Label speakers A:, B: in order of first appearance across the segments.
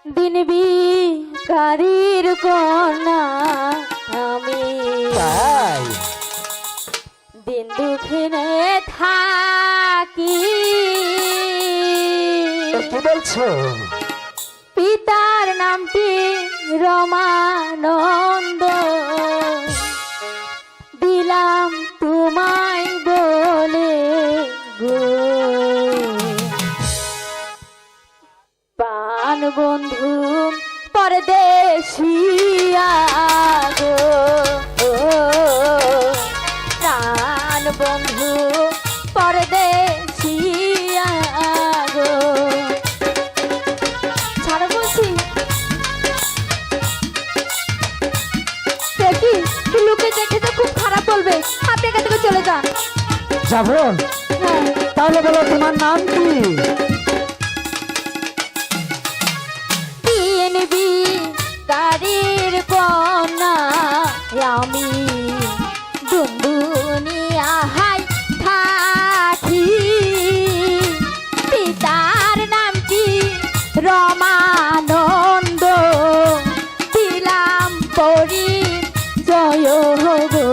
A: দিন ভিখারির কন্যা আমি,
B: তাই
A: দিন দুঃখিনে থাকি।
B: কি বলছো?
A: পিতার নামটি রমানন্দ, দিলাম তোমায় বলে গো প্রাণ বন্ধু পরদেশিয়া গো, প্রাণ বন্ধু পরদেশিয়া গো। ছাড়ো বলছি, দেখি লোকে দেখে তো খুব খারাপ বলবে, আপনি এখান থেকে চলে যান।
B: জাফরন,
A: হ্যাঁ,
B: তাহলে বলো তোমার নাম কি?
A: দিন ভিখারির কন্যা আমি, দুনিয়ায় থাকি। পিতার নামটি রমানন্দ, দিলাম পরিচয় গো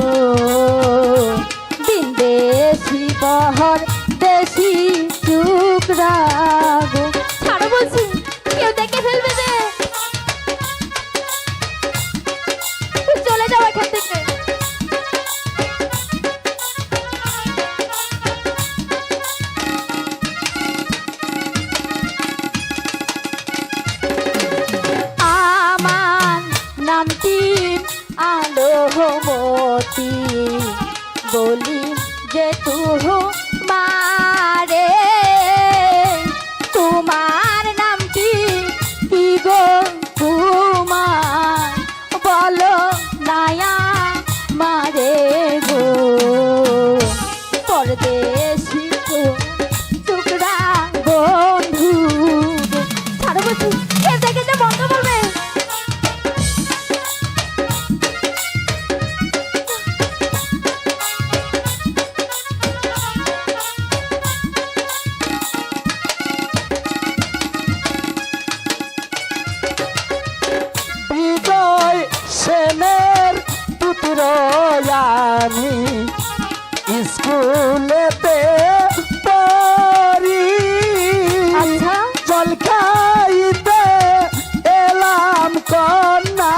A: দিন দেশি বহর দেশি টুকরা গো। ছাড়ো বলছি, কেউ দেখে ফেলবে যে, চলে যাও এখান থেকে। আমার নামটি আলোমতি, বলি যে তুহু মারে, তোমার নামটি কি গো কুমার, বলো নায়া মারে গো পরদেশি টুকরা বন্ধু। ছাড়ো বলছি, এ দেখে যে বন্ধ বলবে।
B: বিজয় সেনের পুত্র আমি, স্কুলেতে পড়ি।
A: আচ্ছা,
B: জল খাইতে এলাম কন্যা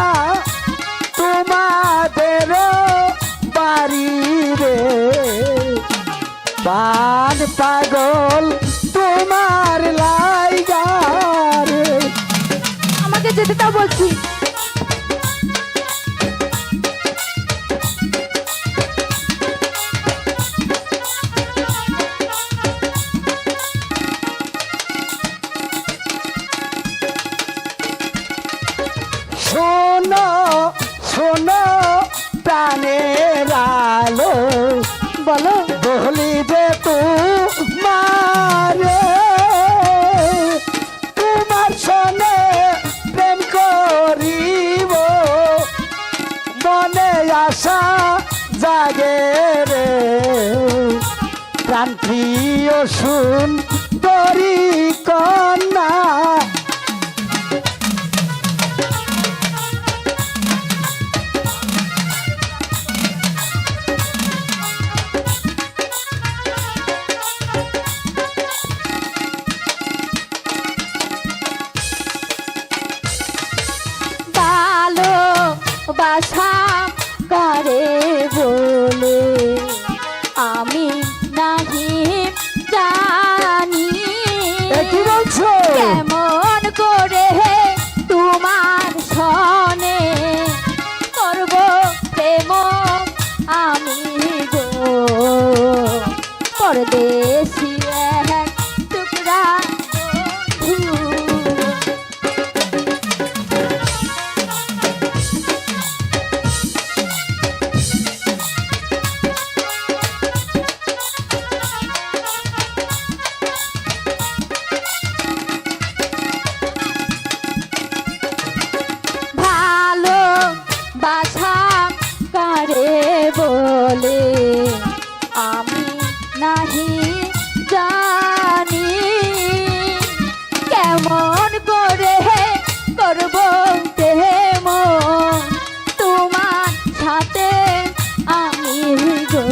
B: তোমাদের বাড়ি রে, পান পাগল তোমার লাইগা রে।
A: আমাকে যেতে দাও বলছি।
B: শোনো শোনো প্রাণের আলো,
A: বলো
B: বলি যে তোমারে, তোমার সনে প্রেম করিব, মনে আশা জাগে রে, প্রাণ প্রিয় সুন্দরী কন্যা।
A: বাসা করে বলে আমি নাহি জানি,
B: কি বলছো?
A: কেমন করে তোমার সনে করব প্রেম আমি গো পরদেশি এক টুকরা বন্ধু। বলে আমি নাহি জানি কেমন করে করব মন তোমার সাথে আমি গো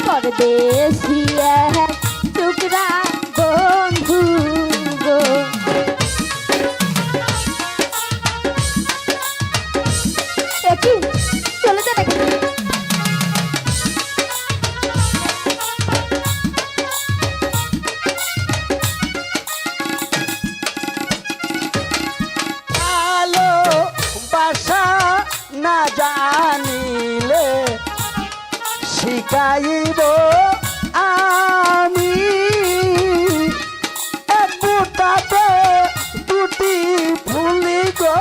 A: পরদেশি এক টুকরা বন্ধু গো। একই চলে যা নাকি?
B: আলো বাসা না জানিলে শিখাইব আমি এক বুটাতে দুটি ফুলি গো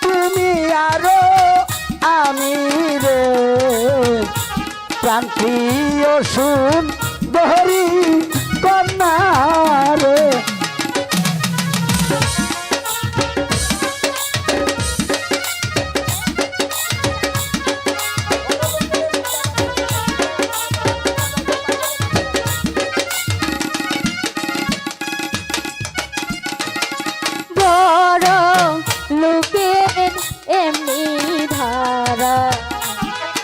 B: তুমি আরো আমি রে প্রান্তীয় শুন দহরি কন্যা রে।
A: বড় লোকের এমনি ধারা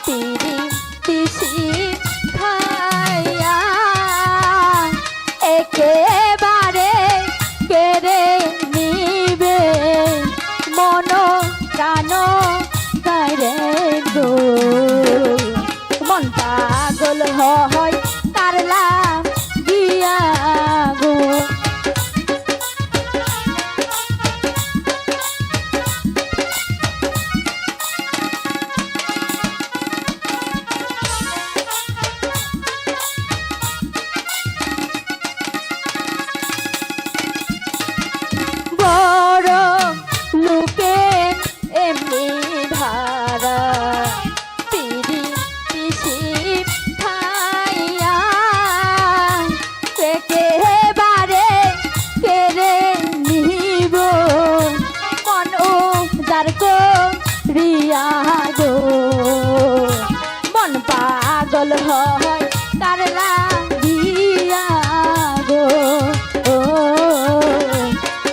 A: তিরি তিসি খাইয়া একেবারে কেড়ে নিবে মন প্রাণ কাইরে গো মন পাগল হয় কারলা গিয়া গো। বড় লোকের এমনি ধারা তিরি তিসি খাইয়া একেবারে কেড়ে নিব মন উদার করিয়া গো মন পাগল হয় কারলা দিয়া গো ও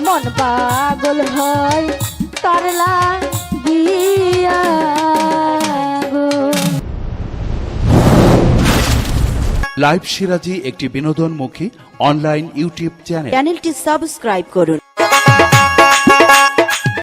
A: মন পাগল হয় কারলা দিয়া গো।
C: লাইভ সিরাজি একটি বিনোদনমুখী অনলাইন ইউটিউব চ্যানেল।
D: চ্যানেলটি সাবস্ক্রাইব করুন।